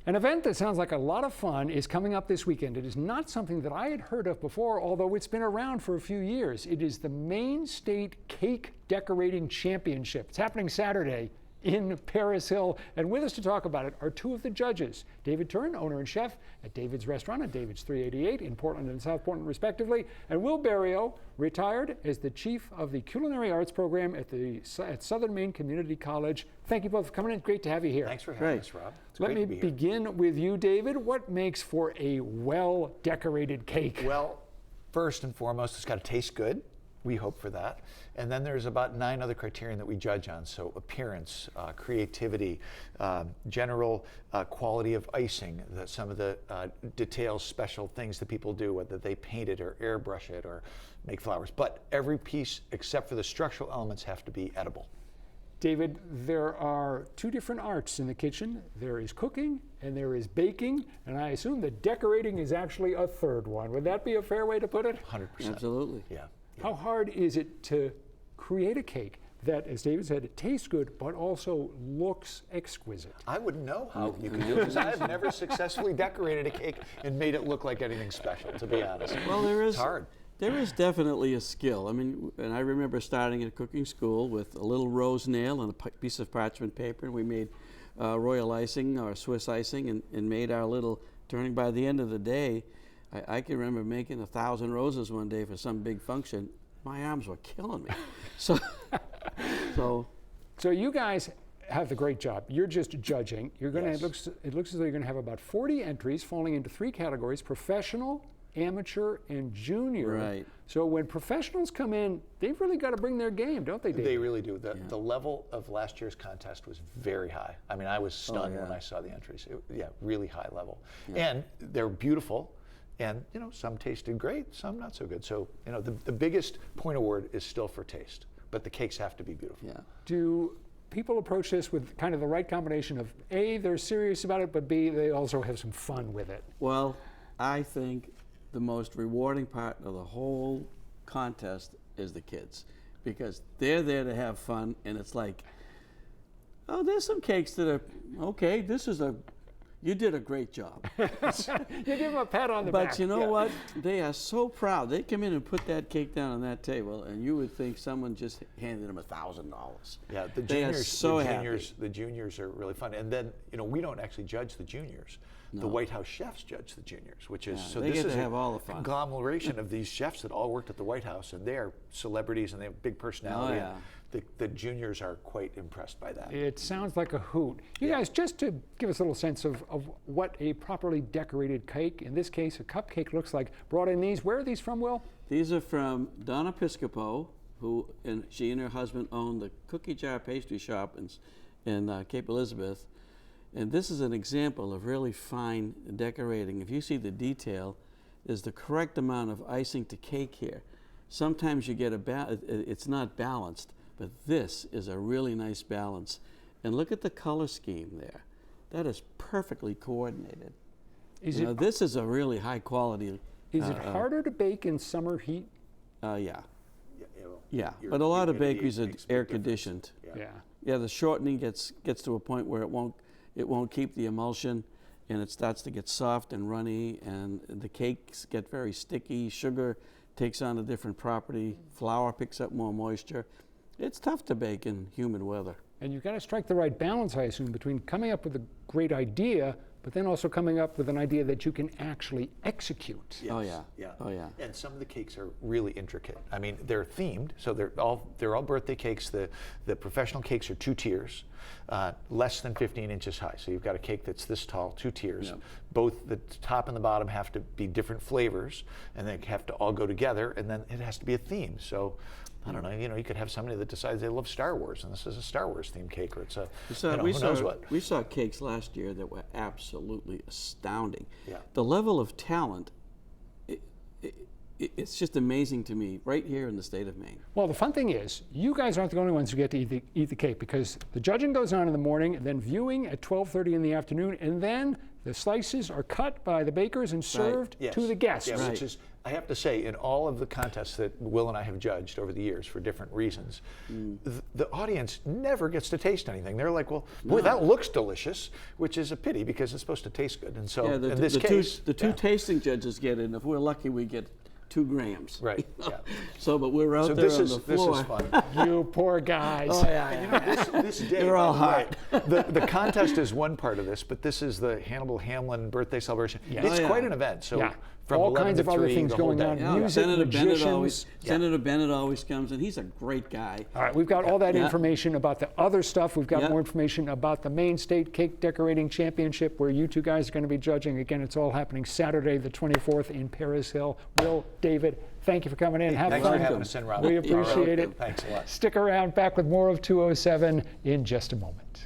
An event that sounds like a lot of fun is coming up this weekend. It is not something that I had heard of before, although it's been around for a few years. It is the Maine State Cake Decorating Championship. It's happening Saturday in Paris Hill. And with us to talk about it are two of the judges, David Turin, owner and chef at David's Restaurant at David's 388 in Portland and South Portland, respectively, and Will Berrio, retired as the chief of the Culinary Arts Program at Southern Maine Community College. Thank you both for coming in. Great to have you here. Thanks for having us, Rob. It's Let great me to be here. begin with you, David. What makes for a well-decorated cake? Well, first and foremost, it's got to taste good. We hope for that. And then there's about 9 other criterion that we judge on. So appearance, creativity, general quality of icing, some of the details, special things that people do, whether they paint it or airbrush it or make flowers. But every piece except for the structural elements have to be edible. David, there are 2 different arts in the kitchen. There is cooking and there is baking, and I assume that decorating is actually a third one. Would that be a fair way to put it? 100%. Absolutely. Yeah. How hard is it to create a cake that, as David said, it tastes good but also looks exquisite? I wouldn't know how you can do it because I've never successfully decorated a cake and made it look like anything special, to be honest. Well, It's hard. There is definitely a skill. I mean, and I remember starting at cooking school with a little rose nail and a piece of parchment paper, and we made royal icing or Swiss icing and made our little turning. By the end of the day, I can remember making 1,000 roses one day for some big function. My arms were killing me. So you guys have the great job. You're just judging. You're going to. Yes. It looks as though you're going to have about 40 entries falling into 3 categories: professional, amateur, and junior. Right. So when professionals come in, they've really got to bring their game, don't they, David? They really do. The level of last year's contest was very high. I mean, I was stunned when I saw the entries. Really high level. Yeah. And they're beautiful. And, some tasted great, some not so good. So, the biggest point award is still for taste, but the cakes have to be beautiful. yeah. Do people approach this with kind of the right combination of A, they're serious about it, but B, they also have some fun with it? Well, I think the most rewarding part of the whole contest is the kids, because they're there to have fun, and it's like, oh, there's some cakes that are okay. You did a great job. You give them a pat on the back. But you know what? They are so proud. They come in and put that cake down on that table, and you would think someone just handed them $1,000. Yeah, the They are juniors, so the juniors are really fun. And then, we don't actually judge the juniors. No. The White House chefs judge the juniors, which is so they this get is to have a all the fun. conglomeration of these chefs that all worked at the White House, and they are celebrities and they have big personality. Oh, yeah. And the juniors are quite impressed by that. It sounds like a hoot. You guys, just to give us a little sense of what a properly decorated cake, in this case a cupcake, looks like, brought in these. Where are these from, Will? These are from Donna Piscopo, she and her husband own the Cookie Jar Pastry Shop in Cape Elizabeth. And this is an example of really fine decorating. If you see the detail, there's the correct amount of icing to cake here. Sometimes you get it's not balanced, but this is a really nice balance. And look at the color scheme there. That is perfectly coordinated. This is a really high quality. Is it harder to bake in summer heat? Yeah, but a lot of bakeries are air conditioned. Yeah. The shortening gets to a point where it won't keep the emulsion, and it starts to get soft and runny, and the cakes get very sticky. Sugar takes on a different property. Flour picks up more moisture. It's tough to bake in humid weather. And you've got to strike the right balance, I assume, between coming up with a great idea, but then also coming up with an idea that you can actually execute. Yes. Oh yeah. Oh yeah. And some of the cakes are really intricate. I mean, they're themed, so they're all birthday cakes. The professional cakes are 2 tiers, less than 15 inches high. So you've got a cake that's this tall, 2 tiers. Yep. Both the top and the bottom have to be different flavors, and they have to all go together. And then it has to be a theme. So I don't know. You could have somebody that decides they love Star Wars, and this is a Star Wars themed cake, or it's a who knows what. We saw cakes last year that were absolutely astounding. Yeah. The level of talent, it's just amazing to me right here in the state of Maine. Well, the fun thing is, you guys aren't the only ones who get to eat the cake, because the judging goes on in the morning, and then viewing at 12:30 in the afternoon, and then the slices are cut by the bakers and served to the guests. Yeah, which is, I have to say, in all of the contests that Will and I have judged over the years for different reasons, the audience never gets to taste anything. They're like, well, boy, that looks delicious, which is a pity because it's supposed to taste good. And so Yeah, in this case, the two tasting judges get in. If we're lucky, we get 2 grams. Right. Yeah. So, but we're out So there on the this floor. is fun. You poor guys. Oh yeah. This day, They're all by the way, the contest is one part of this, but this is the Hannibal Hamlin birthday celebration. Yes. It's Oh, yeah. quite an event. So Yeah. from All 11 kinds to of other 3, things the whole going day. on. Yeah, Music, magicians. Senator Bennett always comes, and he's a great guy. All right, we've got all that Yeah. information about the other stuff. We've got Yeah. more information about the Maine State Cake Decorating Championship, where you two guys are going to be judging. Again, it's all happening Saturday, the 24th in Paris Hill. Will, David, thank you for coming in. Have Thanks fun. for having us in, Rob. We You're appreciate welcome. it. Thanks a lot. Stick around. Back with more of 207 in just a moment.